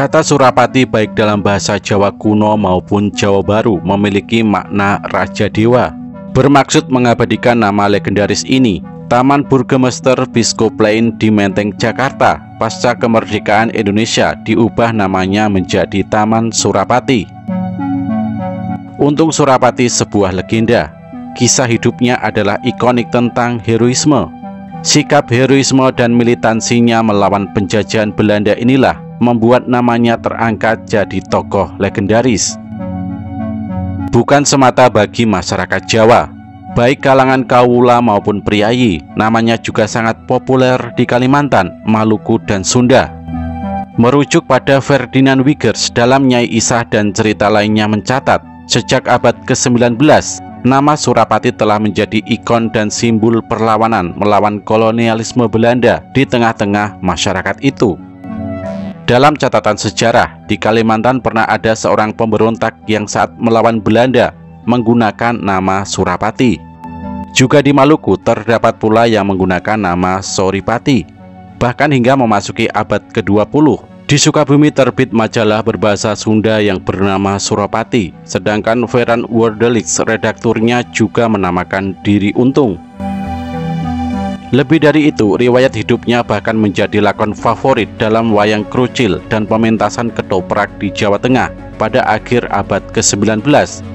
Kata Surapati baik dalam bahasa Jawa kuno maupun Jawa Baru memiliki makna Raja Dewa. Bermaksud mengabadikan nama legendaris ini. Taman Burgemester Biskup Lain di Menteng, Jakarta, pasca kemerdekaan Indonesia diubah namanya menjadi Taman Surapati. Untung Surapati sebuah legenda. Kisah hidupnya adalah ikonik tentang heroisme. Sikap heroisme dan militansinya melawan penjajahan Belanda inilah membuat namanya terangkat jadi tokoh legendaris. Bukan semata bagi masyarakat Jawa, baik kalangan kawula maupun priayi, namanya juga sangat populer di Kalimantan, Maluku, dan Sunda. Merujuk pada Ferdinand Wiegers dalam Nyai Isah dan cerita lainnya mencatat, sejak abad ke-19, nama Surapati telah menjadi ikon dan simbol perlawanan melawan kolonialisme Belanda di tengah-tengah masyarakat itu. Dalam catatan sejarah, di Kalimantan pernah ada seorang pemberontak yang saat melawan Belanda menggunakan nama Surapati. Juga di Maluku terdapat pula yang menggunakan nama Soripati. Bahkan hingga memasuki abad ke-20, di Sukabumi terbit majalah berbahasa Sunda yang bernama Surapati, sedangkan Veran Wordelix redakturnya juga menamakan diri Untung. Lebih dari itu, riwayat hidupnya bahkan menjadi lakon favorit dalam wayang krucil dan pementasan ketoprak di Jawa Tengah pada akhir abad ke-19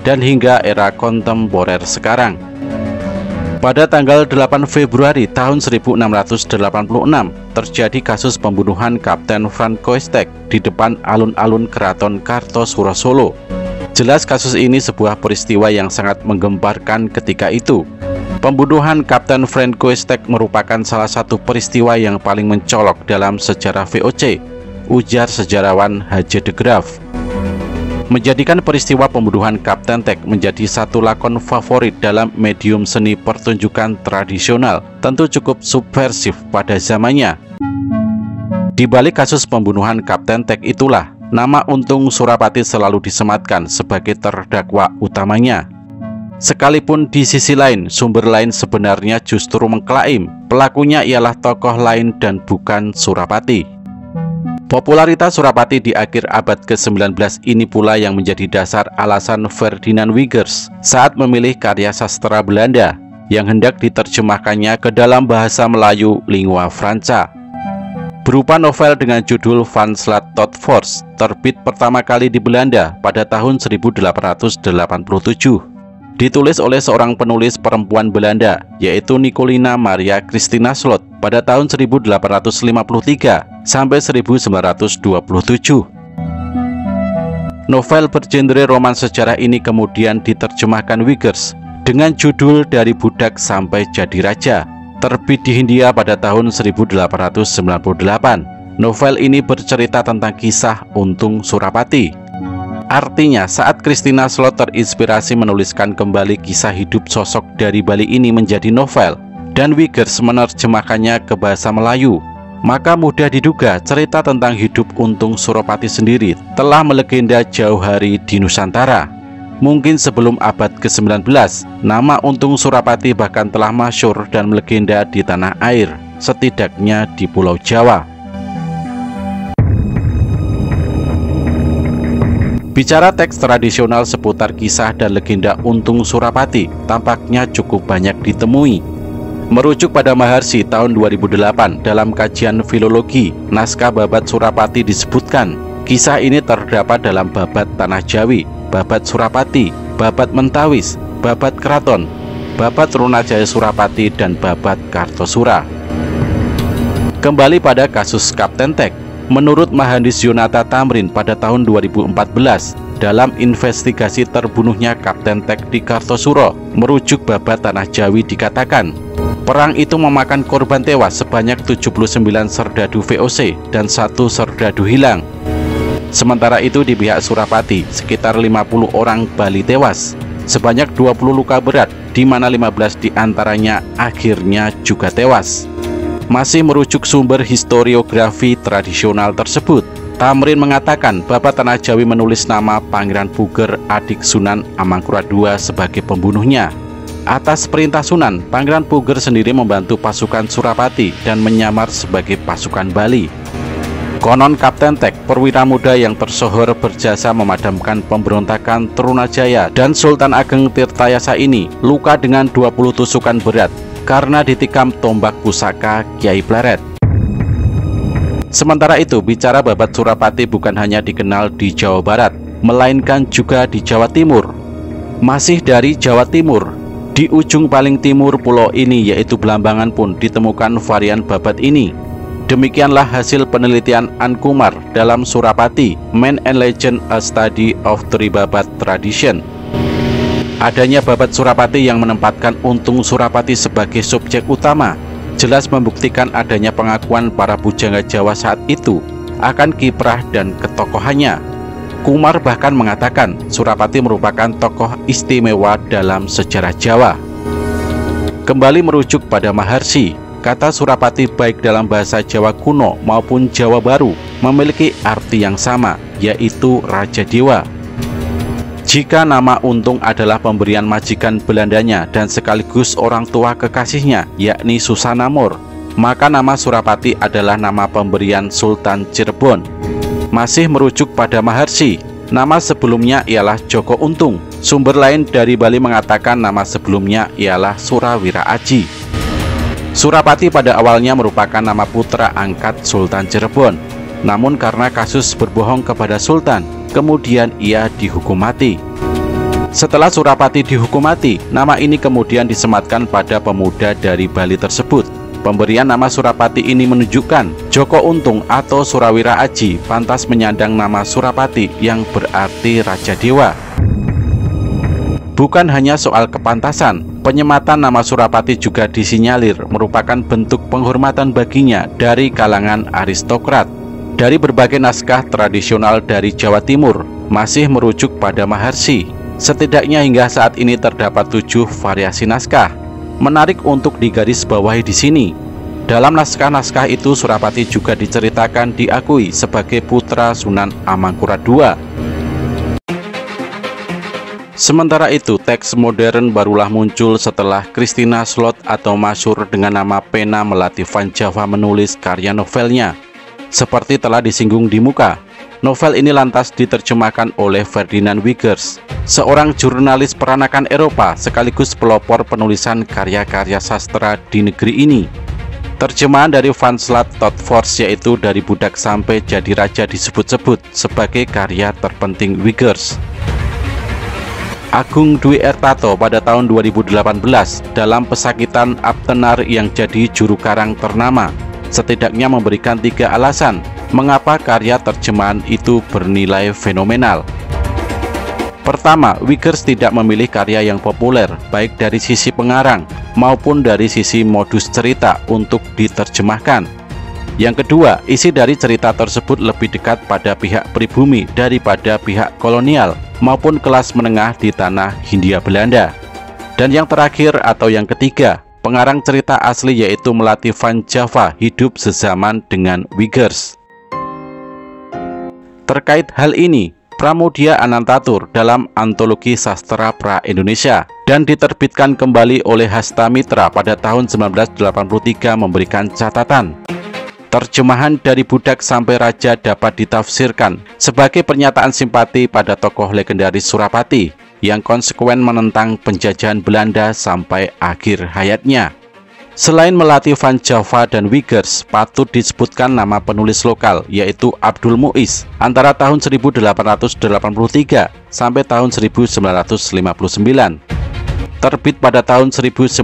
dan hingga era kontemporer sekarang. Pada tanggal 8 Februari tahun 1686 terjadi kasus pembunuhan Kapten Van Koestek di depan alun-alun Keraton Kartosuro Solo. Jelas kasus ini sebuah peristiwa yang sangat menggemparkan ketika itu. Pembunuhan Kapten Van Koestek merupakan salah satu peristiwa yang paling mencolok dalam sejarah VOC, ujar sejarawan H.J. de Graaf. Menjadikan peristiwa pembunuhan Kapten Tek menjadi satu lakon favorit dalam medium seni pertunjukan tradisional, tentu cukup subversif pada zamannya. Di balik kasus pembunuhan Kapten Tek itulah, nama Untung Surapati selalu disematkan sebagai terdakwa utamanya. Sekalipun di sisi lain, sumber lain sebenarnya justru mengklaim pelakunya ialah tokoh lain dan bukan Surapati. Popularitas Surapati di akhir abad ke-19 ini pula yang menjadi dasar alasan Ferdinand Wiegers saat memilih karya sastra Belanda yang hendak diterjemahkannya ke dalam bahasa Melayu lingua franca. Berupa novel dengan judul Van Slaat tot Forst, terbit pertama kali di Belanda pada tahun 1887. Ditulis oleh seorang penulis perempuan Belanda, yaitu Nicolina Maria Christina Slot pada tahun 1853 sampai 1927. Novel bergenre roman sejarah ini kemudian diterjemahkan Wiegers dengan judul Dari Budak Sampai Jadi Raja, terbit di Hindia pada tahun 1898. Novel ini bercerita tentang kisah Untung Surapati. Artinya, saat Christina Slot terinspirasi menuliskan kembali kisah hidup sosok dari Bali ini menjadi novel, dan Wiegers menerjemahkannya ke bahasa Melayu, maka mudah diduga cerita tentang hidup Untung Surapati sendiri telah melegenda jauh hari di Nusantara. Mungkin sebelum abad ke-19, nama Untung Surapati bahkan telah masyhur dan melegenda di tanah air, setidaknya di Pulau Jawa. Bicara teks tradisional seputar kisah dan legenda Untung Surapati tampaknya cukup banyak ditemui. Merujuk pada Maharsi tahun 2008 dalam kajian filologi, naskah Babat Surapati disebutkan, kisah ini terdapat dalam Babat Tanah Jawi, Babat Surapati, Babat Mentawis, Babat Keraton, Babat Runajaya Surapati, dan Babat Kartosura. Kembali pada kasus Kapten Tek. Menurut Mahandis Yonata Tamrin pada tahun 2014, dalam investigasi terbunuhnya Kapten Tek di Kartosuro, merujuk Babat Tanah Jawi dikatakan, perang itu memakan korban tewas sebanyak 79 serdadu VOC dan 1 serdadu hilang. Sementara itu di pihak Surapati, sekitar 50 orang Bali tewas, sebanyak 20 luka berat, di mana 15 diantaranya akhirnya juga tewas. Masih merujuk sumber historiografi tradisional tersebut, Tamrin mengatakan Babat Tanah Jawi menulis nama Pangeran Puger adik Sunan Amangkurat II sebagai pembunuhnya. Atas perintah Sunan, Pangeran Puger sendiri membantu pasukan Surapati dan menyamar sebagai pasukan Bali. Konon Kapten Tek, perwira muda yang tersohor berjasa memadamkan pemberontakan Trunajaya dan Sultan Ageng Tirtayasa ini luka dengan 20 tusukan berat karena ditikam tombak pusaka Kyai Pleret. Sementara itu, bicara babat Surapati bukan hanya dikenal di Jawa Barat, melainkan juga di Jawa Timur. Masih dari Jawa Timur, di ujung paling timur pulau ini yaitu Belambangan pun ditemukan varian babat ini. Demikianlah hasil penelitian An Kumar dalam Surapati, Man and Legend, A Study of Three Babat Tradition. Adanya babat Surapati yang menempatkan Untung Surapati sebagai subjek utama jelas membuktikan adanya pengakuan para pujangga Jawa saat itu akan kiprah dan ketokohannya. Kumar bahkan mengatakan Surapati merupakan tokoh istimewa dalam sejarah Jawa. Kembali merujuk pada Maharsi, kata Surapati baik dalam bahasa Jawa kuno maupun Jawa baru memiliki arti yang sama, yaitu Raja Dewa. Jika nama Untung adalah pemberian majikan Belandanya dan sekaligus orang tua kekasihnya, yakni Susanamor, maka nama Surapati adalah nama pemberian Sultan Cirebon. Masih merujuk pada Maharsi, nama sebelumnya ialah Joko Untung. Sumber lain dari Bali mengatakan nama sebelumnya ialah Surawira Aji. Surapati pada awalnya merupakan nama putra angkat Sultan Cirebon. Namun karena kasus berbohong kepada Sultan, kemudian ia dihukum mati. Setelah Surapati dihukum mati, nama ini kemudian disematkan pada pemuda dari Bali tersebut. Pemberian nama Surapati ini menunjukkan Joko Untung atau Surawira Aji pantas menyandang nama Surapati yang berarti Raja Dewa. Bukan hanya soal kepantasan, penyematan nama Surapati juga disinyalir merupakan bentuk penghormatan baginya dari kalangan aristokrat. Dari berbagai naskah tradisional dari Jawa Timur masih merujuk pada Maharsi. Setidaknya hingga saat ini terdapat 7 variasi naskah. Menarik untuk digarisbawahi di sini. Dalam naskah-naskah itu Surapati juga diceritakan diakui sebagai putra Sunan Amangkurat II. Sementara itu, teks modern barulah muncul setelah Christina Slot atau masyhur dengan nama Pena Melati Van Java menulis karya novelnya. Seperti telah disinggung di muka, novel ini lantas diterjemahkan oleh Ferdinand Wiggers, seorang jurnalis peranakan Eropa sekaligus pelopor penulisan karya-karya sastra di negeri ini. Terjemahan dari Van Slat tot Force, yaitu Dari Budak Sampai Jadi Raja, disebut-sebut sebagai karya terpenting Wiggers. Agung Dwi Ertato pada tahun 2018 dalam Pesakitan Aptenar yang jadi juru karang ternama setidaknya memberikan 3 alasan mengapa karya terjemahan itu bernilai fenomenal. Pertama, Wiggers tidak memilih karya yang populer baik dari sisi pengarang maupun dari sisi modus cerita untuk diterjemahkan. Yang kedua, isi dari cerita tersebut lebih dekat pada pihak pribumi daripada pihak kolonial maupun kelas menengah di tanah Hindia Belanda. Dan yang terakhir atau yang ketiga, pengarang cerita asli yaitu Melati Van Java hidup sezaman dengan Wiggers. Terkait hal ini, Pramudia Anantatur dalam Antologi Sastra Pra-Indonesia dan diterbitkan kembali oleh Hasta Mitra pada tahun 1983 memberikan catatan. Terjemahan Dari Budak Sampai Raja dapat ditafsirkan sebagai pernyataan simpati pada tokoh legendaris Surapati yang konsekuen menentang penjajahan Belanda sampai akhir hayatnya. Selain Melati Van Java dan Wiggers, patut disebutkan nama penulis lokal yaitu Abdul Muiz antara tahun 1883 sampai tahun 1959. Terbit pada tahun 1950,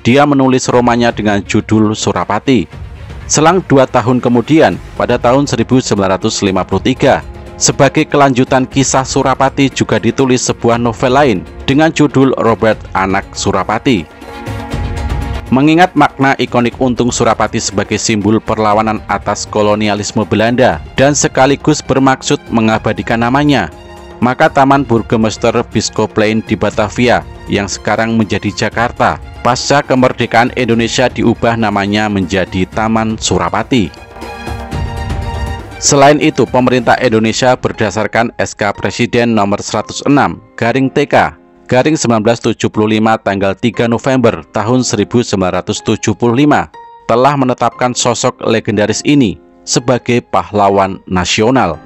dia menulis romannya dengan judul Surapati. Selang 2 tahun kemudian, pada tahun 1953, sebagai kelanjutan kisah Surapati juga ditulis sebuah novel lain dengan judul Robert Anak Surapati. Mengingat makna ikonik Untung Surapati sebagai simbol perlawanan atas kolonialisme Belanda dan sekaligus bermaksud mengabadikan namanya, maka Taman Burgemeester Biskoplein di Batavia yang sekarang menjadi Jakarta pasca kemerdekaan Indonesia diubah namanya menjadi Taman Surapati. Selain itu, pemerintah Indonesia berdasarkan SK Presiden nomor 106/TK/1975 tanggal 3 November tahun 1975 telah menetapkan sosok legendaris ini sebagai pahlawan nasional.